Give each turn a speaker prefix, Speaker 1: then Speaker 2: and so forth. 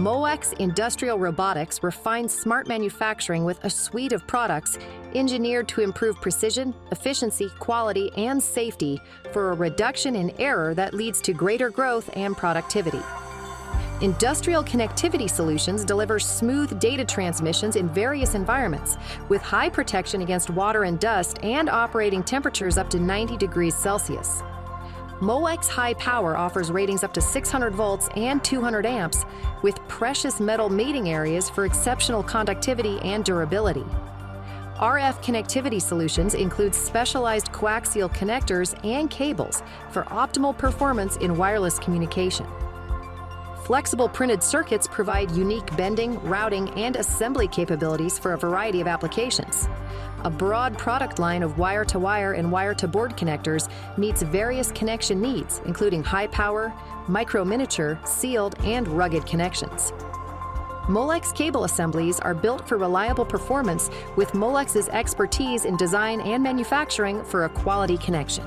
Speaker 1: Molex Industrial Robotics refines smart manufacturing with a suite of products engineered to improve precision, efficiency, quality, and safety for a reduction in error that leads to greater growth and productivity. Industrial Connectivity Solutions delivers smooth data transmissions in various environments with high protection against water and dust and operating temperatures up to 90 degrees Celsius. Molex High Power offers ratings up to 600 volts and 200 amps with precious metal mating areas for exceptional conductivity and durability. RF Connectivity Solutions includes specialized coaxial connectors and cables for optimal performance in wireless communication. Flexible printed circuits provide unique bending, routing, and assembly capabilities for a variety of applications. A broad product line of wire-to-wire and wire-to-board connectors meets various connection needs, including high-power, micro-miniature, sealed, and rugged connections. Molex cable assemblies are built for reliable performance with Molex's expertise in design and manufacturing for a quality connection.